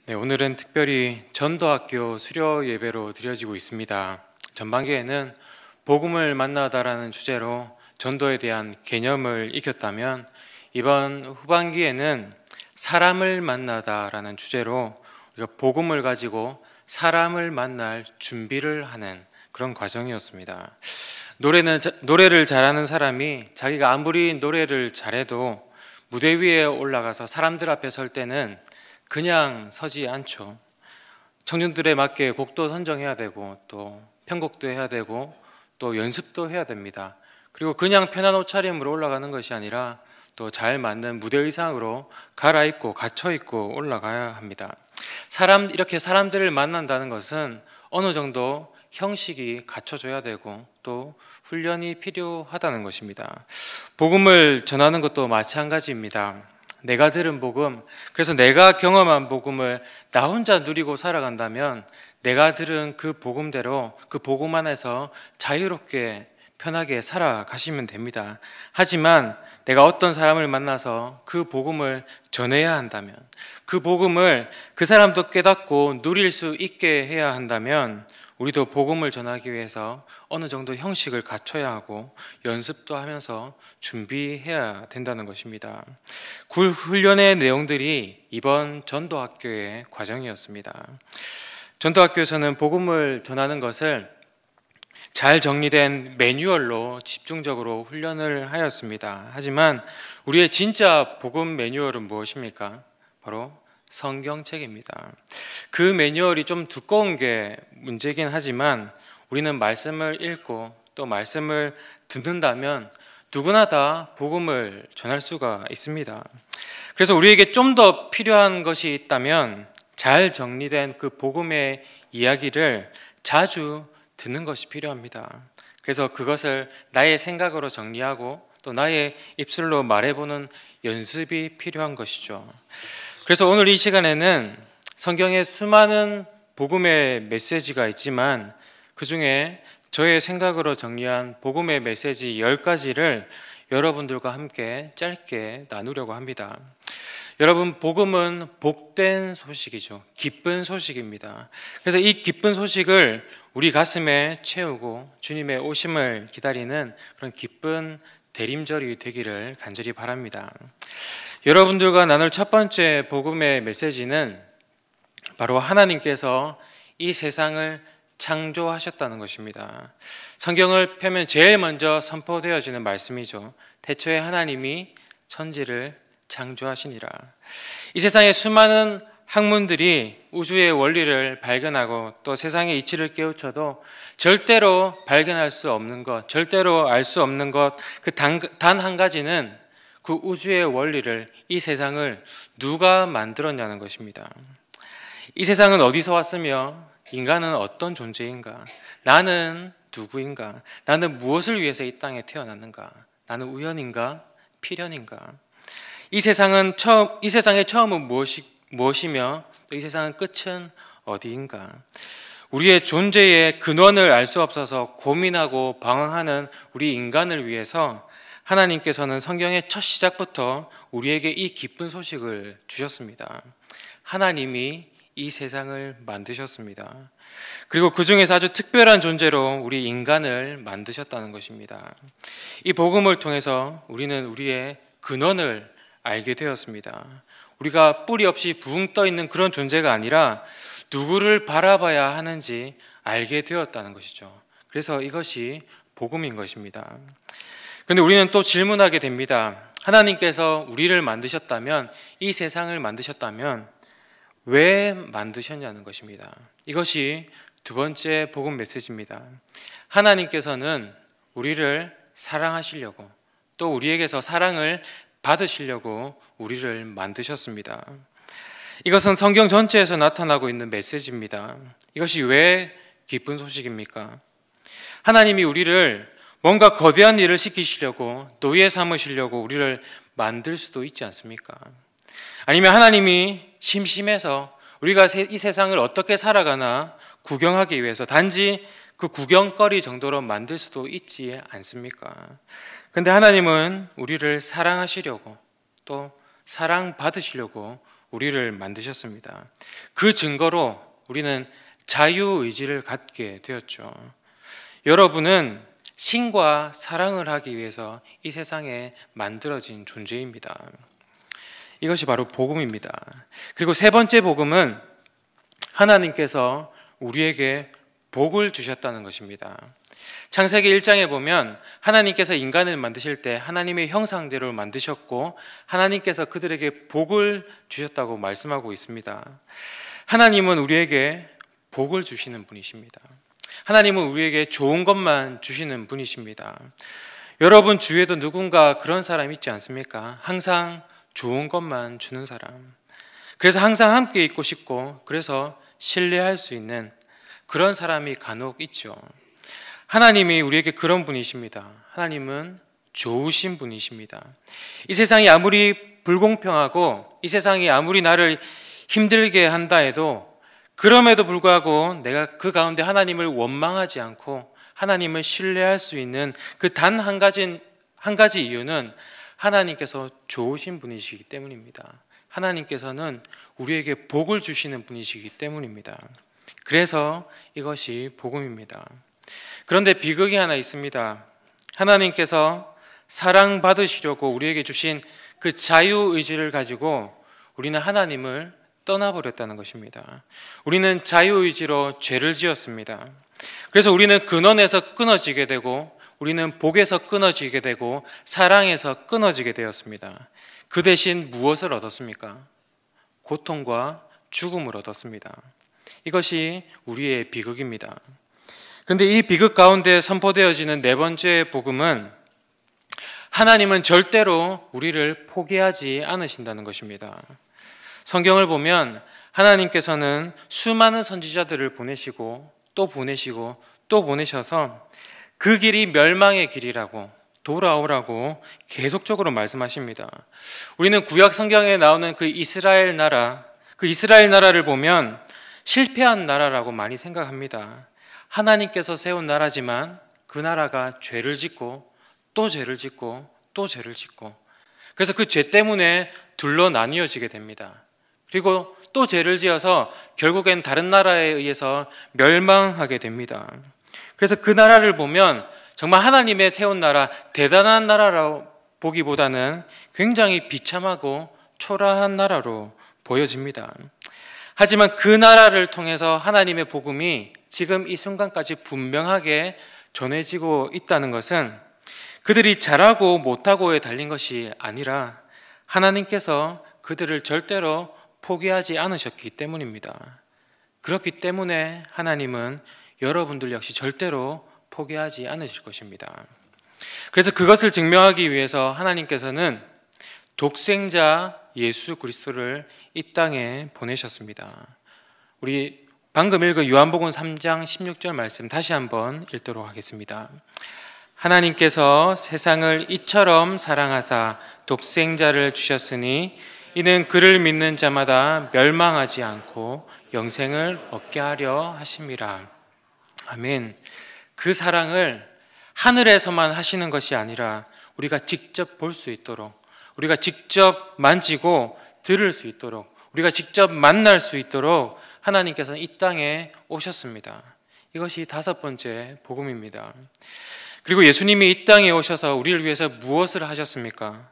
네, 오늘은 특별히 전도학교 수료 예배로 드려지고 있습니다. 전반기에는 복음을 만나다라는 주제로 전도에 대한 개념을 익혔다면, 이번 후반기에는 사람을 만나다라는 주제로 우리가 복음을 가지고 사람을 만날 준비를 하는 그런 과정이었습니다. 노래를 잘하는 사람이 자기가 아무리 노래를 잘해도 무대 위에 올라가서 사람들 앞에 설 때는 그냥 서지 않죠. 청중들에 맞게 곡도 선정해야 되고, 또 편곡도 해야 되고, 또 연습도 해야 됩니다. 그리고 그냥 편한 옷차림으로 올라가는 것이 아니라 또 잘 맞는 무대 의상으로 갈아입고 갖춰입고 올라가야 합니다. 이렇게 사람들을 만난다는 것은 어느 정도 형식이 갖춰져야 되고 또 훈련이 필요하다는 것입니다. 복음을 전하는 것도 마찬가지입니다. 내가 들은 복음, 그래서 내가 경험한 복음을 나 혼자 누리고 살아간다면 내가 들은 그 복음대로 그 복음 안에서 자유롭게 편하게 살아가시면 됩니다. 하지만 내가 어떤 사람을 만나서 그 복음을 전해야 한다면, 그 복음을 그 사람도 깨닫고 누릴 수 있게 해야 한다면 우리도 복음을 전하기 위해서 어느 정도 형식을 갖춰야 하고 연습도 하면서 준비해야 된다는 것입니다. 그 훈련의 내용들이 이번 전도학교의 과정이었습니다. 전도학교에서는 복음을 전하는 것을 잘 정리된 매뉴얼로 집중적으로 훈련을 하였습니다. 하지만 우리의 진짜 복음 매뉴얼은 무엇입니까? 바로 성경책입니다. 그 매뉴얼이 좀 두꺼운 게 문제긴 하지만 우리는 말씀을 읽고 또 말씀을 듣는다면 누구나 다 복음을 전할 수가 있습니다. 그래서 우리에게 좀 더 필요한 것이 있다면 잘 정리된 그 복음의 이야기를 자주 듣는 것이 필요합니다. 그래서 그것을 나의 생각으로 정리하고 또 나의 입술로 말해보는 연습이 필요한 것이죠. 그래서 오늘 이 시간에는 성경에 수많은 복음의 메시지가 있지만 그 중에 저의 생각으로 정리한 복음의 메시지 10가지를 여러분들과 함께 짧게 나누려고 합니다. 여러분, 복음은 복된 소식이죠. 기쁜 소식입니다. 그래서 이 기쁜 소식을 우리 가슴에 채우고 주님의 오심을 기다리는 그런 기쁜 대림절이 되기를 간절히 바랍니다. 여러분들과 나눌 첫 번째 복음의 메시지는 바로 하나님께서 이 세상을 창조하셨다는 것입니다. 성경을 펴면 제일 먼저 선포되어지는 말씀이죠. 태초에 하나님이 천지를 창조하시니라. 이 세상의 수많은 학문들이 우주의 원리를 발견하고 또 세상의 이치를 깨우쳐도 절대로 발견할 수 없는 것, 절대로 알 수 없는 것, 그 단 한 가지는 그 우주의 원리를, 이 세상을 누가 만들었냐는 것입니다. 이 세상은 어디서 왔으며 인간은 어떤 존재인가? 나는 누구인가? 나는 무엇을 위해서 이 땅에 태어났는가? 나는 우연인가? 필연인가? 이 세상의 처음은 무엇이며 또 이 세상의 끝은 어디인가? 우리의 존재의 근원을 알 수 없어서 고민하고 방황하는 우리 인간을 위해서 하나님께서는 성경의 첫 시작부터 우리에게 이 기쁜 소식을 주셨습니다. 하나님이 이 세상을 만드셨습니다. 그리고 그 중에서 아주 특별한 존재로 우리 인간을 만드셨다는 것입니다. 이 복음을 통해서 우리는 우리의 근원을 알게 되었습니다. 우리가 뿌리 없이 붕 떠 있는 그런 존재가 아니라 누구를 바라봐야 하는지 알게 되었다는 것이죠. 그래서 이것이 복음인 것입니다. 그런데 우리는 또 질문하게 됩니다. 하나님께서 우리를 만드셨다면, 이 세상을 만드셨다면 왜 만드셨냐는 것입니다. 이것이 두 번째 복음 메시지입니다. 하나님께서는 우리를 사랑하시려고 또 우리에게서 사랑을 받으시려고 우리를 만드셨습니다. 이것은 성경 전체에서 나타나고 있는 메시지입니다. 이것이 왜 기쁜 소식입니까? 하나님이 우리를 뭔가 거대한 일을 시키시려고, 노예 삼으시려고 우리를 만들 수도 있지 않습니까? 아니면 하나님이 심심해서 우리가 이 세상을 어떻게 살아가나 구경하기 위해서 단지 그 구경거리 정도로 만들 수도 있지 않습니까? 그런데 하나님은 우리를 사랑하시려고 또 사랑받으시려고 우리를 만드셨습니다. 그 증거로 우리는 자유의지를 갖게 되었죠. 여러분은 신과 사랑을 하기 위해서 이 세상에 만들어진 존재입니다. 이것이 바로 복음입니다. 그리고 세 번째 복음은 하나님께서 우리에게 복을 주셨다는 것입니다. 창세기 1장에 보면 하나님께서 인간을 만드실 때 하나님의 형상대로 만드셨고 하나님께서 그들에게 복을 주셨다고 말씀하고 있습니다. 하나님은 우리에게 복을 주시는 분이십니다. 하나님은 우리에게 좋은 것만 주시는 분이십니다. 여러분 주위에도 누군가 그런 사람 있지 않습니까? 항상 좋은 것만 주는 사람. 그래서 항상 함께 있고 싶고 그래서 신뢰할 수 있는 그런 사람이 간혹 있죠. 하나님이 우리에게 그런 분이십니다. 하나님은 좋으신 분이십니다. 이 세상이 아무리 불공평하고 이 세상이 아무리 나를 힘들게 한다 해도 그럼에도 불구하고 내가 그 가운데 하나님을 원망하지 않고 하나님을 신뢰할 수 있는 그 단 한 가지 이유는 하나님께서 좋으신 분이시기 때문입니다. 하나님께서는 우리에게 복을 주시는 분이시기 때문입니다. 그래서 이것이 복음입니다. 그런데 비극이 하나 있습니다. 하나님께서 사랑받으시려고 우리에게 주신 그 자유의지를 가지고 우리는 하나님을 떠나버렸다는 것입니다. 우리는 자유의지로 죄를 지었습니다. 그래서 우리는 근원에서 끊어지게 되고 우리는 복에서 끊어지게 되고 사랑에서 끊어지게 되었습니다. 그 대신 무엇을 얻었습니까? 고통과 죽음을 얻었습니다. 이것이 우리의 비극입니다. 그런데 이 비극 가운데 선포되어지는 네 번째 복음은 하나님은 절대로 우리를 포기하지 않으신다는 것입니다. 성경을 보면 하나님께서는 수많은 선지자들을 보내시고 또 보내시고 또 보내셔서 그 길이 멸망의 길이라고 돌아오라고 계속적으로 말씀하십니다. 우리는 구약 성경에 나오는 그 이스라엘 나라를 보면 실패한 나라라고 많이 생각합니다. 하나님께서 세운 나라지만 그 나라가 죄를 짓고 또 죄를 짓고 또 죄를 짓고 그래서 그 죄 때문에 둘로 나뉘어지게 됩니다. 그리고 또 죄를 지어서 결국엔 다른 나라에 의해서 멸망하게 됩니다. 그래서 그 나라를 보면 정말 하나님의 세운 나라, 대단한 나라라고 보기보다는 굉장히 비참하고 초라한 나라로 보여집니다. 하지만 그 나라를 통해서 하나님의 복음이 지금 이 순간까지 분명하게 전해지고 있다는 것은 그들이 잘하고 못하고에 달린 것이 아니라 하나님께서 그들을 절대로 포기하지 않으셨기 때문입니다. 그렇기 때문에 하나님은 여러분들 역시 절대로 포기하지 않으실 것입니다. 그래서 그것을 증명하기 위해서 하나님께서는 독생자 예수 그리스도를 이 땅에 보내셨습니다. 우리 방금 읽은 요한복음 3장 16절 말씀 다시 한번 읽도록 하겠습니다. 하나님께서 세상을 이처럼 사랑하사 독생자를 주셨으니 이는 그를 믿는 자마다 멸망하지 않고 영생을 얻게 하려 하심이라. 아멘. 그 사랑을 하늘에서만 하시는 것이 아니라 우리가 직접 볼 수 있도록, 우리가 직접 만지고 들을 수 있도록, 우리가 직접 만날 수 있도록 하나님께서는 이 땅에 오셨습니다. 이것이 다섯 번째 복음입니다. 그리고 예수님이 이 땅에 오셔서 우리를 위해서 무엇을 하셨습니까?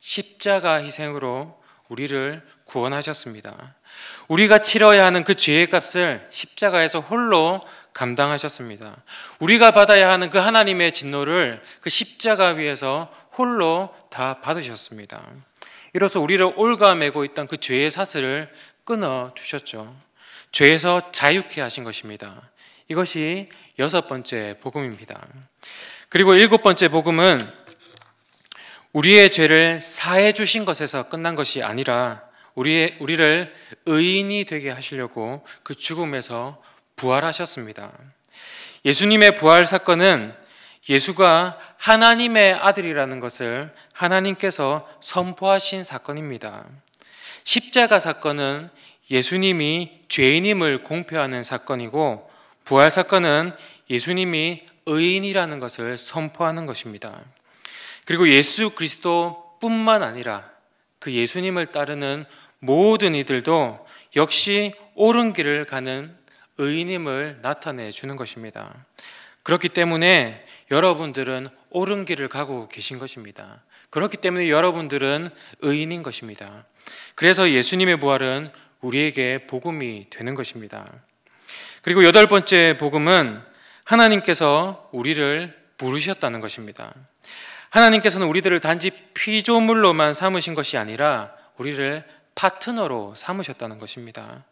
십자가 희생으로 우리를 구원하셨습니다. 우리가 치러야 하는 그 죄의 값을 십자가에서 홀로 감당하셨습니다. 우리가 받아야 하는 그 하나님의 진노를 그 십자가 위에서 홀로 다 받으셨습니다. 이로써 우리를 올가매고 있던 그 죄의 사슬을 끊어주셨죠. 죄에서 자유케 하신 것입니다. 이것이 여섯 번째 복음입니다. 그리고 일곱 번째 복음은 우리의 죄를 사해 주신 것에서 끝난 것이 아니라 우리를 의인이 되게 하시려고 그 죽음에서 부활하셨습니다. 예수님의 부활 사건은 예수가 하나님의 아들이라는 것을 하나님께서 선포하신 사건입니다. 십자가 사건은 예수님이 죄인임을 공표하는 사건이고 부활 사건은 예수님이 의인이라는 것을 선포하는 것입니다. 그리고 예수 그리스도뿐만 아니라 그 예수님을 따르는 모든 이들도 역시 옳은 길을 가는 의인임을 나타내 주는 것입니다. 그렇기 때문에 여러분들은 옳은 길을 가고 계신 것입니다. 그렇기 때문에 여러분들은 의인인 것입니다. 그래서 예수님의 부활은 우리에게 복음이 되는 것입니다. 그리고 8번째 복음은 하나님께서 우리를 부르셨다는 것입니다. 하나님께서는 우리들을 단지 피조물로만 삼으신 것이 아니라 우리를 파트너로 삼으셨다는 것입니다.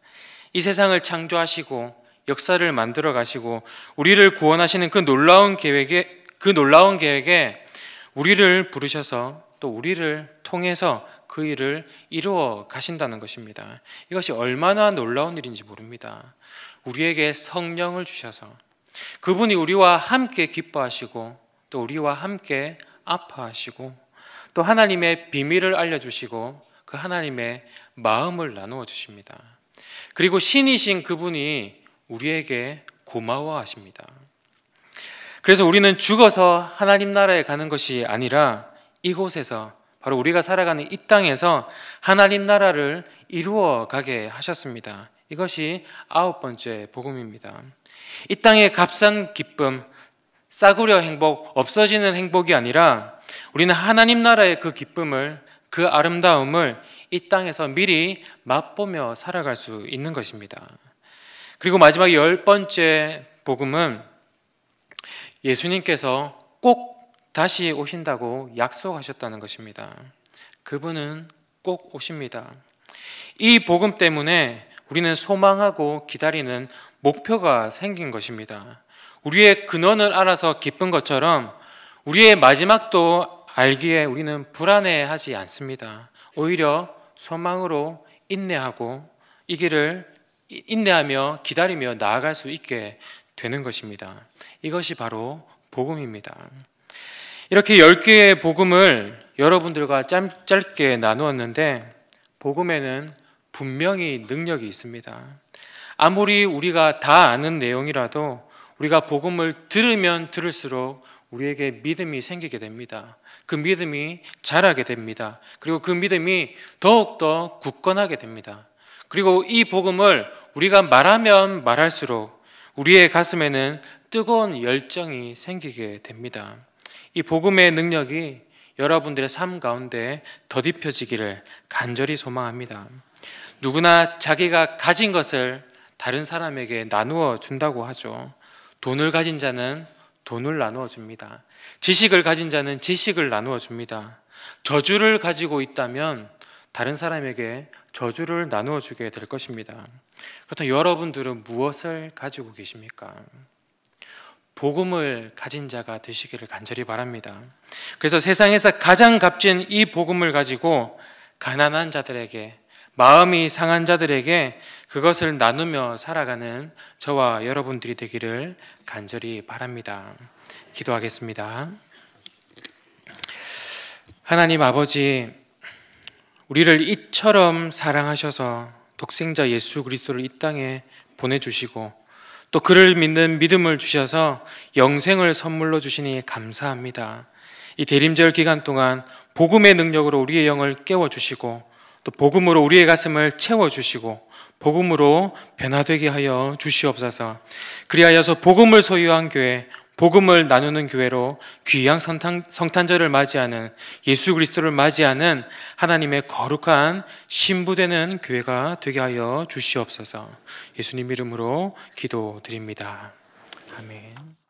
이 세상을 창조하시고 역사를 만들어 가시고 우리를 구원하시는 그 놀라운 계획에 우리를 부르셔서 또 우리를 통해서 그 일을 이루어 가신다는 것입니다. 이것이 얼마나 놀라운 일인지 모릅니다. 우리에게 성령을 주셔서 그분이 우리와 함께 기뻐하시고 또 우리와 함께 아파하시고 또 하나님의 비밀을 알려주시고 그 하나님의 마음을 나누어 주십니다. 그리고 신이신 그분이 우리에게 고마워하십니다. 그래서 우리는 죽어서 하나님 나라에 가는 것이 아니라 이곳에서 바로 우리가 살아가는 이 땅에서 하나님 나라를 이루어 가게 하셨습니다. 이것이 9번째 복음입니다. 이 땅의 값싼 기쁨, 싸구려 행복, 없어지는 행복이 아니라 우리는 하나님 나라의 그 기쁨을, 그 아름다움을 이 땅에서 미리 맛보며 살아갈 수 있는 것입니다. 그리고 마지막 10번째 복음은 예수님께서 꼭 다시 오신다고 약속하셨다는 것입니다. 그분은 꼭 오십니다. 이 복음 때문에 우리는 소망하고 기다리는 목표가 생긴 것입니다. 우리의 근원을 알아서 기쁜 것처럼 우리의 마지막도 알기에 우리는 불안해하지 않습니다. 오히려 소망으로 인내하고 이 길을 인내하며 기다리며 나아갈 수 있게 되는 것입니다. 이것이 바로 복음입니다. 이렇게 10개의 복음을 여러분들과 짧게 나누었는데 복음에는 분명히 능력이 있습니다. 아무리 우리가 다 아는 내용이라도 우리가 복음을 들으면 들을수록 우리에게 믿음이 생기게 됩니다. 그 믿음이 자라게 됩니다. 그리고 그 믿음이 더욱더 굳건하게 됩니다. 그리고 이 복음을 우리가 말하면 말할수록 우리의 가슴에는 뜨거운 열정이 생기게 됩니다. 이 복음의 능력이 여러분들의 삶 가운데 덧입혀지기를 간절히 소망합니다. 누구나 자기가 가진 것을 다른 사람에게 나누어 준다고 하죠. 돈을 가진 자는 돈을 나누어 줍니다. 지식을 가진 자는 지식을 나누어 줍니다. 저주를 가지고 있다면 다른 사람에게 저주를 나누어 주게 될 것입니다. 그렇다면 여러분들은 무엇을 가지고 계십니까? 복음을 가진 자가 되시기를 간절히 바랍니다. 그래서 세상에서 가장 값진 이 복음을 가지고 가난한 자들에게, 마음이 상한 자들에게 그것을 나누며 살아가는 저와 여러분들이 되기를 간절히 바랍니다. 기도하겠습니다. 하나님 아버지, 우리를 이처럼 사랑하셔서 독생자 예수 그리스도를 이 땅에 보내주시고 또 그를 믿는 믿음을 주셔서 영생을 선물로 주시니 감사합니다. 이 대림절 기간 동안 복음의 능력으로 우리의 영을 깨워주시고 또 복음으로 우리의 가슴을 채워주시고 복음으로 변화되게 하여 주시옵소서. 그리하여서 복음을 소유한 교회, 복음을 나누는 교회로 귀양 성탄절을 맞이하는, 예수 그리스도를 맞이하는 하나님의 거룩한 신부되는 교회가 되게 하여 주시옵소서. 예수님 이름으로 기도드립니다. 아멘.